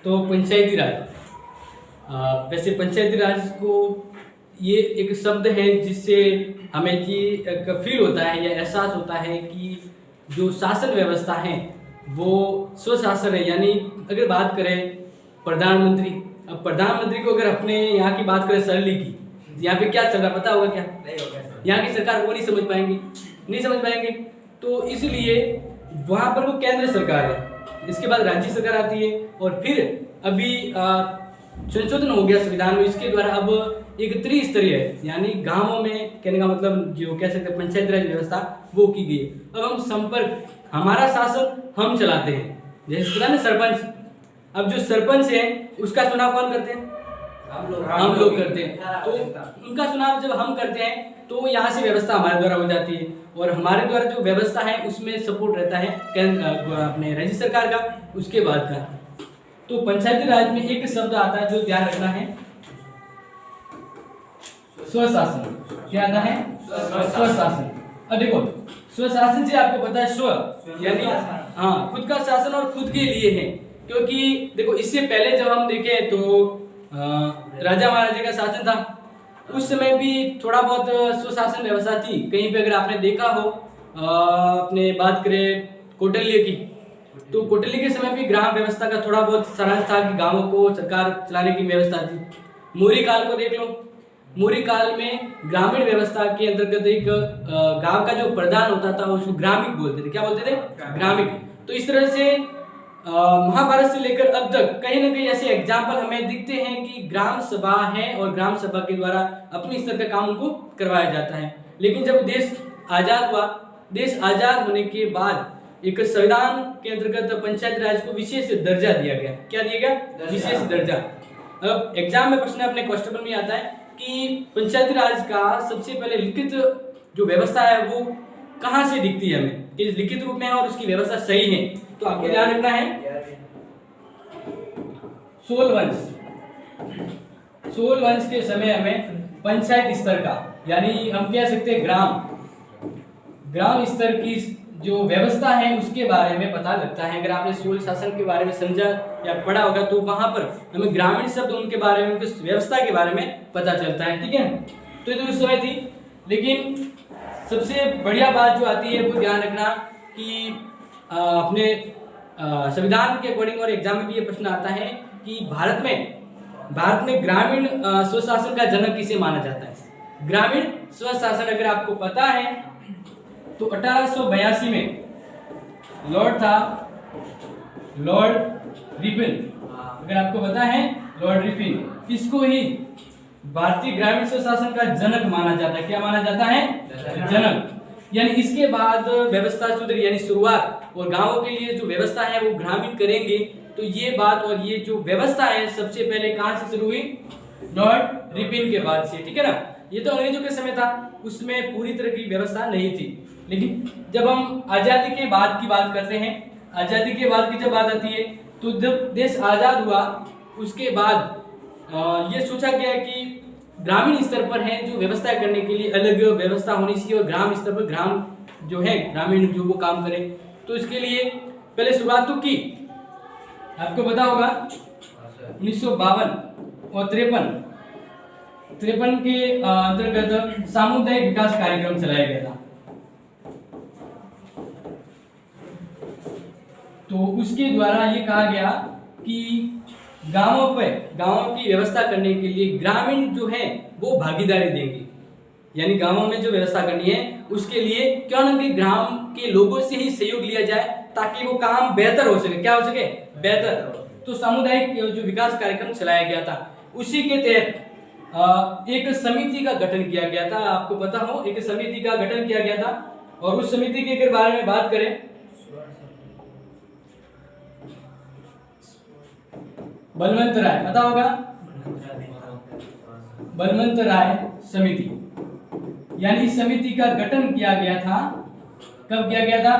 तो पंचायती राज, वैसे पंचायती राज को ये एक शब्द है जिससे हमें ये एक फील होता है या एहसास होता है कि जो शासन व्यवस्था है वो स्वशासन है। यानी अगर बात करें प्रधानमंत्री, अब प्रधानमंत्री को अगर अपने यहाँ की बात करें सरली की, यहाँ पे क्या चल रहा पता होगा क्या? नहीं होगा। यहाँ की सरकार वो नहीं समझ पाएंगे। तो इसलिए वहाँ पर वो केंद्र सरकार है, इसके बाद राज्य सरकार आती है, और फिर अभी संशोधन हो गया संविधान में, इसके द्वारा अब एक त्रिस्तरीय है, यानी गांवों में कहने का मतलब जो कह सकते हैं पंचायत राज व्यवस्था वो की गई। अब हम संपर्क, हमारा शासन हम चलाते हैं, जैसे पता ना सरपंच, अब जो सरपंच है उसका चुनाव कौन करते हैं? हम लोग करते हैं। तो उनका चुनाव जब हम करते हैं तो यहाँ से व्यवस्था हमारे द्वारा हो जाती है, और हमारे द्वारा जो व्यवस्था है उसमें सपोर्ट रहता है अपने राज्य सरकार का, उसके बाद का। तो पंचायती राज में एक शब्द आता है जो ध्यान रखना है, स्वशासन। क्या आता है? स्वशासन। अब देखो स्वशासन से आपको पता है, स्व यानी हाँ खुद का शासन और खुद के लिए है, क्योंकि देखो इससे पहले जब हम देखें तो राजा महाराजा का शासन था, उस समय भी थोड़ा बहुत स्वशासन व्यवस्था थी। कहीं पे अगर आपने देखा हो, अपने बात करें कौटिल्य की, तो कौटिल्य के समय भी ग्राम व्यवस्था का थोड़ा बहुत सारांश था कि गांवों को सरकार चलाने की व्यवस्था थी। मौर्य काल को देख लो, मौर्य काल में ग्रामीण व्यवस्था के अंतर्गत एक गांव का जो प्रधान होता था उसको ग्रामिक बोलते थे। क्या बोलते थे? ग्रामिक। तो इस तरह से महाभारत से लेकर अब तक कहीं ना कहीं ऐसे एग्जाम्पल हमें दिखते हैं कि ग्राम सभा है और ग्राम सभा के द्वारा अपने स्तर का काम उनको करवाया जाता है। लेकिन जब देश आजाद हुआ, देश आजाद होने के बाद एक संविधान के अंतर्गत पंचायत राज को विशेष दर्जा दिया गया। क्या दिया गया? विशेष दर्जा। अब एग्जाम में प्रश्न अपने क्वेश्चन में आता है कि पंचायती राज का सबसे पहले लिखित जो व्यवस्था है वो कहाँ से दिखती है हमें, कि लिखित रूप में है और उसकी व्यवस्था सही है। तो आपको ध्यान रखना है, सोल वंश के समय हमें पंचायत स्तर का, यानी हम कह सकते हैं ग्राम स्तर की जो व्यवस्था है उसके बारे में पता लगता है। अगर आपने सोल शासन के बारे में समझा या पढ़ा होगा तो वहां पर हमें ग्रामीण शब्द उनके बारे में, उनकी व्यवस्था के बारे में पता चलता है। ठीक है, तो ये तो उस समय थी। लेकिन सबसे बढ़िया बात जो आती है वो ध्यान रखना कि अपने संविधान के अकॉर्डिंग और एग्जाम में भी ये प्रश्न आता है कि भारत में ग्रामीण स्वशासन का जनक किसे माना जाता है? ग्रामीण स्वशासन अगर आपको पता है तो 1882 में लॉर्ड रिपन, अगर आपको पता है लॉर्ड रिपन, इसको ही भारतीय ग्रामीण स्वशासन का जनक माना जाता है। क्या माना जाता है? जनक। यानी इसके बाद व्यवस्था सुधरी, यानी शुरुआत, और गांवों के लिए जो व्यवस्था है वो ग्रामीण करेंगे। तो ये बात और ये जो व्यवस्था है सबसे पहले कहां से शुरू हुई? लॉर्ड रिपन के बाद से। ठीक है ना, ये तो अंग्रेजों के समय था, उसमें पूरी तरह की व्यवस्था नहीं थी। लेकिन जब हम आजादी के बाद की बात करते हैं, आजादी के बाद की जब बात आती है तो जब देश आजाद हुआ उसके बाद ये सोचा गया कि ग्रामीण स्तर पर है जो व्यवस्था करने के लिए अलग व्यवस्था होनी चाहिए, और ग्राम स्तर पर ग्राम जो है ग्रामीण जो वो काम करे। तो इसके लिए पहले शुरुआत तो की, आपको पता होगा 1952 और 53 के अंतर्गत सामुदायिक विकास कार्यक्रम चलाया गया था। तो उसके द्वारा ये कहा गया कि गांवों की व्यवस्था करने के लिए ग्रामीण जो है वो भागीदारी देंगे, यानी गांवों में जो व्यवस्था करनी है उसके लिए क्यों ना कि ग्राम के लोगों से ही सहयोग लिया जाए ताकि वो काम बेहतर हो सके। क्या हो सके? बेहतर। तो सामुदायिक जो विकास कार्यक्रम चलाया गया था, उसी के तहत एक समिति का गठन किया गया था। आपको पता हो, एक समिति का गठन किया गया था, और उस समिति के बारे में बात करें, बलवंत राय, पता होगा बलवंत राय समिति, यानी इस समिति का गठन किया गया था। कब किया गया था?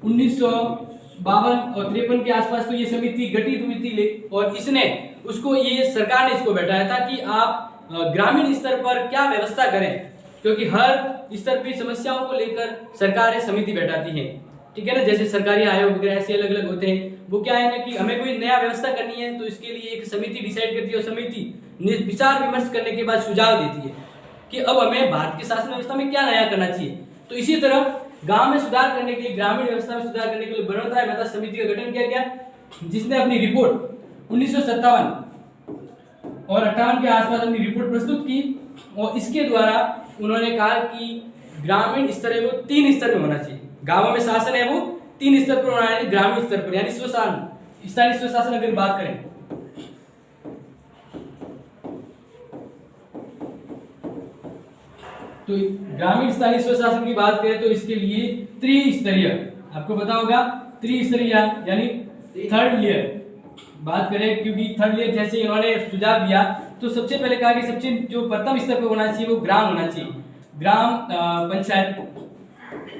1952 और 53 के आसपास तो ये समिति गठित हुई थी, और इसने उसको, ये सरकार ने इसको बैठाया था कि आप ग्रामीण स्तर पर क्या व्यवस्था करें, क्योंकि हर स्तर की समस्याओं को लेकर सरकारें समिति बैठाती हैं। ठीक है ना, जैसे सरकारी आयोग वगैरह ऐसे अलग अलग होते हैं। वो क्या है ना कि हमें कोई नया व्यवस्था करनी है तो इसके लिए एक समिति डिसाइड करती है और समिति विचार विमर्श करने के बाद सुझाव देती है कि अब हमें भारत की शासन व्यवस्था में क्या नया करना चाहिए। तो इसी तरह गांव में सुधार करने के लिए, ग्रामीण व्यवस्था में सुधार करने के लिए बनोतराय मेहता समिति का गठन किया गया, जिसने अपनी रिपोर्ट 1957 और 58 के आसपास अपनी रिपोर्ट प्रस्तुत की। और इसके द्वारा उन्होंने कहा कि ग्रामीण स्तर है वो 3 स्तर में होना चाहिए, गांवों में शासन है वो 3 स्तर पर होना है, ग्रामीण स्तर पर यानी स्वशासन, स्थानीय स्वशासन अगर बात करें तो ग्रामीण स्थानीय स्वशासन की बात करें तो इसके लिए त्रिस्तरीय, आपको पता होगा त्रिस्तरीय यानी थर्ड लेयर बात करें, क्योंकि थर्ड लेयर जैसे इन्होंने सुझाव दिया तो सबसे पहले कहा कि सबसे जो प्रथम स्तर पर होना चाहिए वो ग्राम होना चाहिए, ग्राम पंचायत,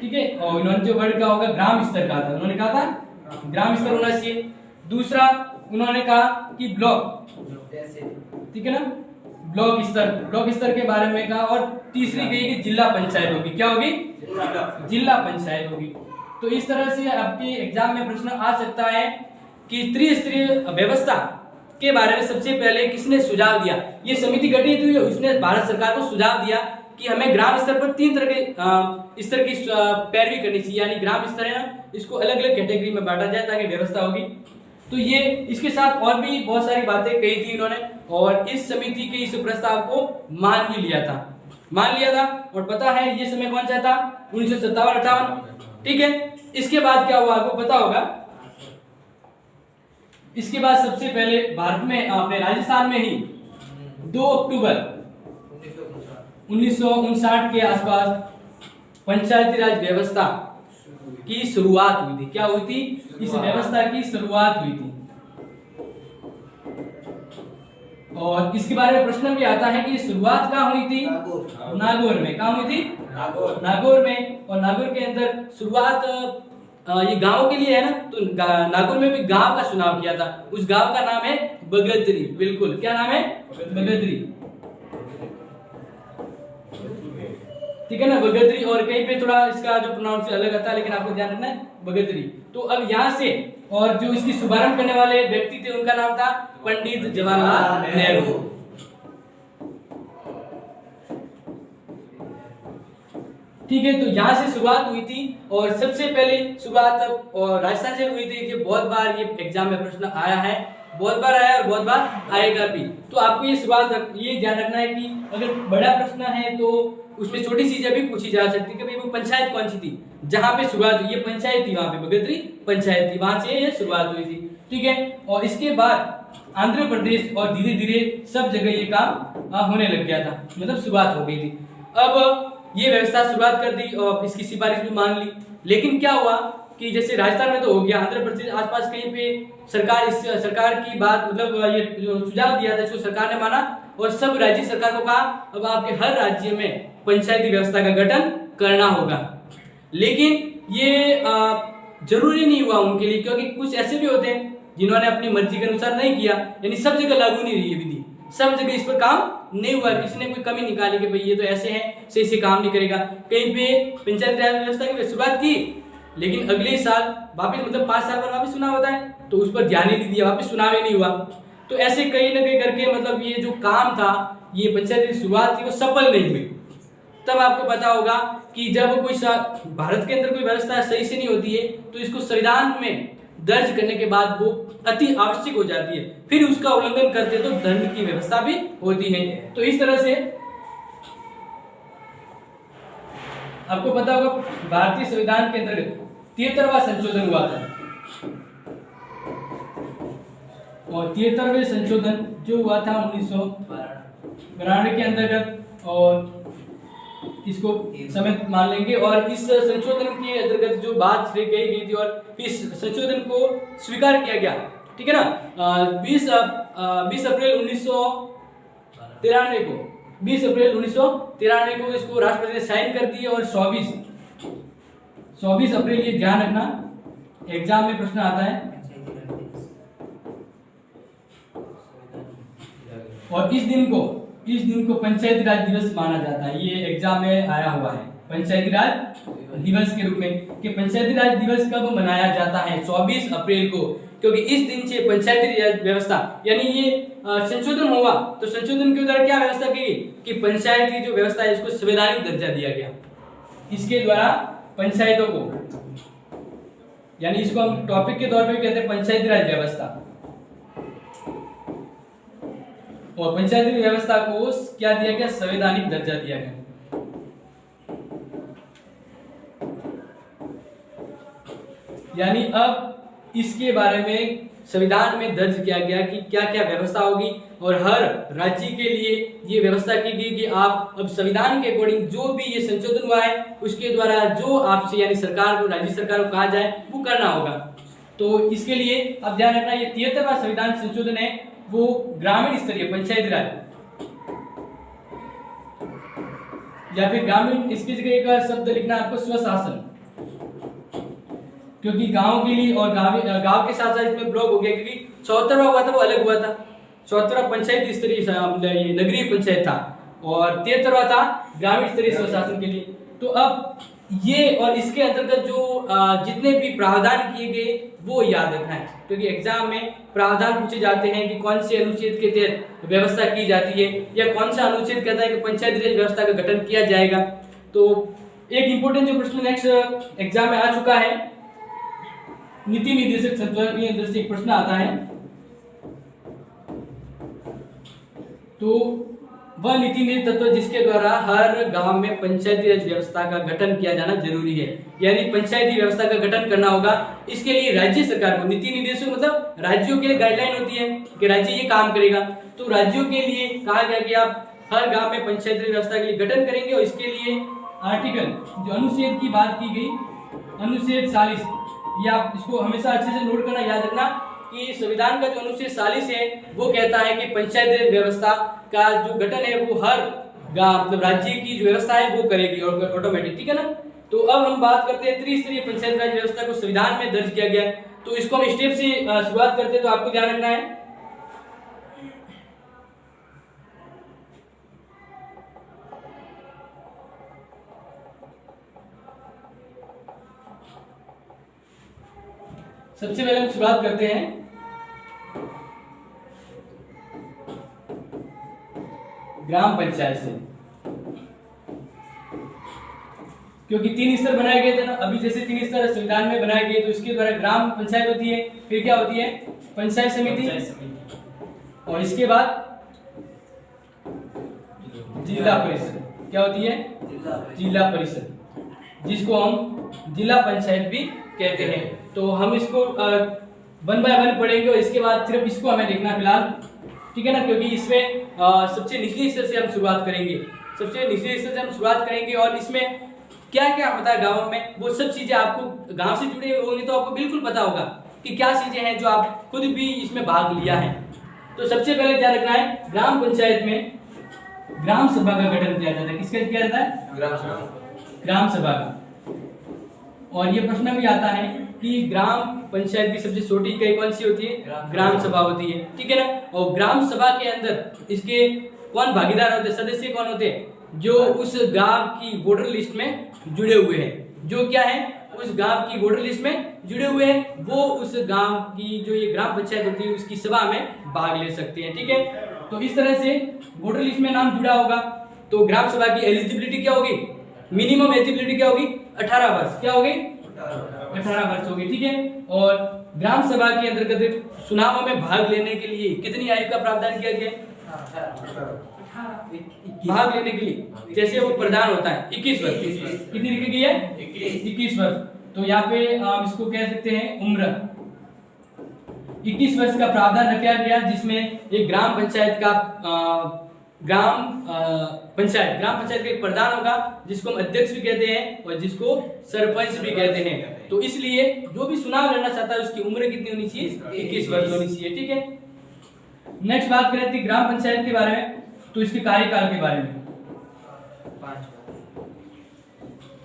ठीक है। और इन्होंने जो वर्ड कहा होगा ग्राम स्तर कहा था, उन्होंने कहा था ग्राम स्तर होना चाहिए। दूसरा उन्होंने कहा कि ब्लॉक, ठीक है ना, ब्लॉक स्तर के बारे में कहा। और तीसरी कही कि जिला पंचायत होगी, क्या होगी, जिला पंचायत होगी। तो इस तरह से आपके एग्जाम में प्रश्न आ सकता है कि त्रिस्तरीय व्यवस्था के बारे में सबसे पहले किसने सुझाव दिया। ये समिति गठित हुई, उसने भारत सरकार को सुझाव दिया कि हमें ग्राम स्तर पर 3 तरह के स्तर की पैरवी करनी चाहिए, यानी ग्राम स्तर है ना, इसको अलग अलग कैटेगरी में बांटा जाए ताकि व्यवस्था होगी। तो ये इसके साथ और भी बहुत सारी बातें कही थी इन्होंने, और इस समिति के इस प्रस्ताव को मान भी लिया था, मान लिया था। और पता है ये समय कौन सा था, 1957-58, ठीक है। इसके बाद क्या हुआ आपको पता होगा, इसके बाद सबसे पहले भारत में अपने राजस्थान में ही 2 अक्टूबर 1959 के आसपास पंचायती राज व्यवस्था की शुरुआत हुई थी। क्या हुई थी, इस व्यवस्था की शुरुआत हुई थी। और इसके बारे में प्रश्न भी आता है कि शुरुआत कहाँ हुई थी, नागौर में। कहाँ हुई थी, नागौर में। और नागौर के अंदर शुरुआत ये गांव के लिए है ना, तो नागौर में भी गांव का चुनाव किया था, उस गांव का नाम है बगदरी। बिल्कुल, क्या नाम है, बगदरी, ठीक है ना, बगदरी। और कहीं पे थोड़ा इसका जो प्रोनाउंस अलग आता है, लेकिन आपको ध्यान रखना है बगदरी। तो अब यहाँ से, और जो इसकी शुभारंभ करने वाले व्यक्ति थे उनका नाम था पंडित जवाहरलाल नेहरू, ठीक है। तो यहाँ से शुरुआत हुई थी, और सबसे पहले शुरुआत और राजस्थान से हुई थी। ये बहुत बार ये एग्जाम में प्रश्न आया है, बहुत बार आया और बहुत बार आएगा भी। तो आपको ये शुरुआत ये ध्यान रखना है कि अगर बड़ा प्रश्न है तो उसमें छोटी चीजें भी पूछी जा सकती है कि भाई वो पंचायत कौन सी थी जहाँ पे शुरुआत हुई, ये पंचायत थी, वहां पे बगदरी पंचायत थी, वहां से ये शुरुआत हुई थी, ठीक है। और इसके बाद आंध्र प्रदेश और धीरे धीरे सब जगह ये काम होने लग गया था, मतलब शुरुआत हो गई थी। अब ये व्यवस्था शुरुआत कर दी और इसकी सिफारिश भी मान ली। लेकिन क्या हुआ कि जैसे राजस्थान में तो हो गया, आंध्र प्रदेश आसपास कहीं पे सरकार की बात, मतलब ये जो सुझाव दिया था इसको सरकार ने माना, और सब राज्य सरकार को कहा अब आपके हर राज्य में पंचायती व्यवस्था का गठन करना होगा। लेकिन ये जरूरी नहीं हुआ उनके लिए, क्योंकि कुछ ऐसे भी होते हैं जिन्होंने अपनी मर्जी के अनुसार नहीं किया, यानी सब जगह लागू नहीं रही ये विधि, सब जगह इस पर काम नहीं हुआ, किसी ने कोई कमी निकाली कि भाई ये तो ऐसे है, सही से काम नहीं करेगा। कहीं पे पंचायती राज व्यवस्था की शुरुआत की, लेकिन अगले साल वापस, मतलब 5 साल बाद वापस चुनाव होता है, तो उस पर ध्यान ही नहीं दिया, वापस चुनाव ही नहीं हुआ। तो ऐसे कहीं ना कहीं करके मतलब ये जो काम था, ये पंचायती की शुरुआत थी, वो सफल नहीं हुई। तब आपको पता होगा कि जब कोई भारत के अंदर कोई व्यवस्था सही से नहीं होती है तो इसको संविधान में दर्ज करने के बाद वो अति आवश्यक हो जाती है, फिर उसका उल्लंघन करते तो दंड की व्यवस्था भी होती है। तो इस तरह से आपको पता होगा भारतीय संविधान के अंतर्गत 73वां संशोधन हुआ था, और 73वें संशोधन जो हुआ था 1992 के अंतर्गत, और इसको समय मान लेंगे। और इस संशोधन के अंतर्गत जो बात कही गई थी और इस संशोधन को स्वीकार किया गया, ठीक है ना, 20 अप्रैल 1993 को, 20 अप्रैल 1993 को इसको राष्ट्रपति ने साइन कर दिए। और 24 अप्रैल, ये ध्यान रखना एग्जाम में प्रश्न आता है। और इस दिन को पंचायती राज दिवस माना जाता है, ये एग्जाम में आया हुआ है, पंचायती राज दिवस के रूप में कि पंचायती राज दिवस कब मनाया जाता है 24 अप्रैल को, क्योंकि इस दिन से पंचायती राज व्यवस्था यानी ये संशोधन हुआ। तो संशोधन के द्वारा क्या व्यवस्था की गई कि पंचायत की जो व्यवस्था है इसको संवैधानिक दर्जा दिया गया। इसके द्वारा पंचायतों को, यानी इसको हम टॉपिक के तौर पे कहते हैं पंचायती राज व्यवस्था, और पंचायती व्यवस्था को क्या दिया गया, संवैधानिक दर्जा दिया गया। यानी अब इसके बारे में संविधान में दर्ज किया गया कि क्या क्या व्यवस्था होगी, और हर राज्य के लिए ये व्यवस्था की गई कि आप अब संविधान के अकॉर्डिंग जो भी ये संशोधन हुआ है उसके द्वारा जो आपसे यानी सरकार को, राज्य सरकार को कहा जाए वो करना होगा। तो इसके लिए अब ध्यान रखना, ये 73वां संविधान संशोधन है वो ग्रामीण स्तरीय पंचायती राज, या फिर ग्रामीण, इसकी जगह एक शब्द लिखना आपको स्वशासन, क्योंकि गांव के लिए और गांव के साथ साथ इसमें ब्लॉक हो गया, क्योंकि 74वां हुआ था वो अलग हुआ था। 74वां पंचायत स्तरीय नगरीय पंचायत था और 73वां था ग्रामीण स्तरीय स्वशासन के लिए। तो अब ये और इसके अंतर्गत जो जितने भी प्रावधान किए गए वो याद रखना है, क्योंकि एग्जाम में प्रावधान पूछे जाते हैं कि कौन से अनुच्छेद के तहत व्यवस्था की जाती है, या कौन सा अनुच्छेद कहता है कि पंचायती राज व्यवस्था का गठन किया जाएगा। तो एक इंपॉर्टेंट जो प्रश्न नेक्स्ट एग्जाम में आ चुका है, नीति निर्देशक तत्व के अंदर से एक प्रश्न आता है, तो वह नीति निर्देशक तत्व जिसके द्वारा हर गांव में पंचायती राज व्यवस्था का गठन किया जाना जरूरी है, यानी पंचायती व्यवस्था का गठन करना होगा। इसके लिए राज्य सरकार को, नीति निर्देशक मतलब राज्यों के लिए गाइडलाइन होती है कि राज्य ये काम करेगा, तो राज्यों के लिए कहा गया कि आप हर गांव में पंचायती राज व्यवस्था के लिए गठन करेंगे, और इसके लिए आर्टिकल जो अनुच्छेद की बात की गई, अनुच्छेद 40, ये आप इसको हमेशा अच्छे से नोट करना, याद रखना कि संविधान का जो अनुच्छेद 40 है वो कहता है कि पंचायती व्यवस्था का जो गठन है वो हर मतलब राज्य की जो व्यवस्था है वो करेगी ऑटोमेटिक, ठीक है ना। तो अब हम बात करते हैं त्रिस्तरीय पंचायती राज व्यवस्था को संविधान में दर्ज किया गया है, तो इसको हम स्टेप से शुरुआत करते हैं। तो आपको ध्यान रखना है सबसे पहले हम शुरुआत करते हैं ग्राम पंचायत से, क्योंकि 3 स्तर बनाए गए थे ना, अभी जैसे 3 स्तर संविधान में बनाए गए, तो इसके द्वारा ग्राम पंचायत होती है, फिर क्या होती है पंचायत समिति, और इसके बाद जिला परिषद, क्या होती है जिला परिषद, जिसको हम जिला पंचायत भी कहते हैं। तो हम इसको 1 बाय 1 पढ़ेंगे, और इसके बाद सिर्फ इसको हमें देखना फिलहाल, ठीक है ना, क्योंकि इसमें सबसे निचली स्तर से हम शुरुआत करेंगे, सबसे निचले स्तर से हम शुरुआत करेंगे, और इसमें क्या क्या होता है गाँव में वो सब चीजें आपको गांव से जुड़े होंगे तो आपको बिल्कुल पता होगा कि क्या चीजें हैं जो आप खुद भी इसमें भाग लिया है। तो सबसे पहले ध्यान रखना है, ग्राम पंचायत में ग्राम सभा का गठन किया जाता है। किसका किया जाता है? ग्राम सभा का। और ये प्रश्न भी आता है कि ग्राम पंचायत की सबसे छोटी इकाई कौन सी होती है? ग्राम सभा होती है, ठीक है ना। और ग्राम सभा के अंदर इसके कौन भागीदार होते हैं, सदस्य कौन होते हैं? जो उस गांव की वोटर लिस्ट में जुड़े हुए हैं, जो क्या है उस गांव की वोटर लिस्ट में जुड़े हुए हैं, वो उस गांव की जो ये ग्राम पंचायत होती है उसकी सभा में भाग ले सकते हैं, ठीक है। तो इस तरह से वोटर लिस्ट में नाम जुड़ा होगा तो ग्राम सभा की एलिजिबिलिटी क्या होगी? मिनिमम एलिजिबिलिटी क्या होगी? 18 वर्ष। क्या होगी? 18 वर्ष होगी, ठीक है। और ग्राम सभा के अंतर्गत चुनावों में भाग लेने के लिए कितनी आयु का प्रावधान किया गया? भाग लेने के लिए जैसे वो प्रधान होता है 21 वर्ष। कितनी लिखी गई है? 21 वर्ष। तो यहाँ पे आप इसको कह सकते हैं उम्र। 21 वर्ष का प्रावधान रखा गया जिसमें एक ग्राम पंचायत का ग्राम पंचायत का एक प्रधान होगा जिसको हम अध्यक्ष भी कहते हैं और जिसको सरपंच भी कहते हैं। तो इसलिए जो भी चुनाव लड़ना चाहता है उसकी उम्र कितनी होनी चाहिए? 21 वर्ष होनी चाहिए, ठीक है। नेक्स्ट बात करें थी ग्राम पंचायत के बारे में, तो इसके कार्यकाल के बारे में।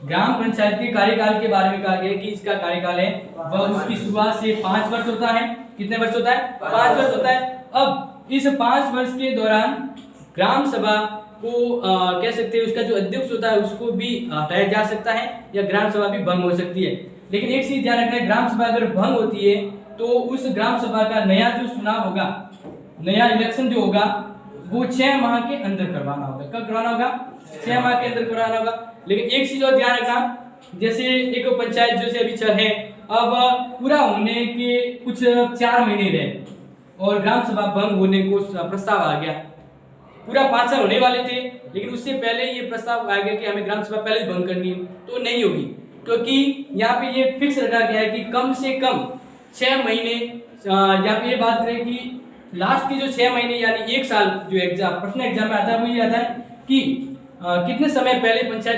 ग्राम पंचायत के कार्यकाल के बारे में कहा गया कि इसका कार्यकाल है वह उसकी शुरुआत से 5 वर्ष होता है। कितने वर्ष होता है? 5 वर्ष होता है। अब इस 5 वर्ष के दौरान ग्राम सभा को कह सकते हैं उसका जो अध्यक्ष होता है उसको भी हटाया जा सकता है या ग्राम सभा भी भंग हो सकती है। लेकिन एक चीज ध्यान रखना है, ग्राम सभा अगर भंग होती है तो उस ग्राम सभा का नया जो चुनाव होगा, नया इलेक्शन जो होगा वो 6 माह के अंदर करवाना होगा। कब करवाना होगा? 6 माह के अंदर करवाना होगा। लेकिन एक चीज और ध्यान रखना, जैसे एक पंचायत जैसे अभी चल है, अब पूरा होने के कुछ 4 महीने रहे और ग्राम सभा भंग होने को प्रस्ताव आ गया। पूरा 5 साल होने वाले थे लेकिन उससे पहले ये प्रस्ताव आ गया कि हमें ग्राम सभा पहले ही भंग करनी है, तो नहीं होगी, क्योंकि यहाँ पे ये फिक्स रखा गया है कि कम से कम 6 महीने। यहाँ पे ये बात करें कि लास्ट के जो 6 महीने यानी 1 साल जो एग्जाम प्रश्न एग्जाम में आता है वो ये आता है कि कितने समय पहले पंचायत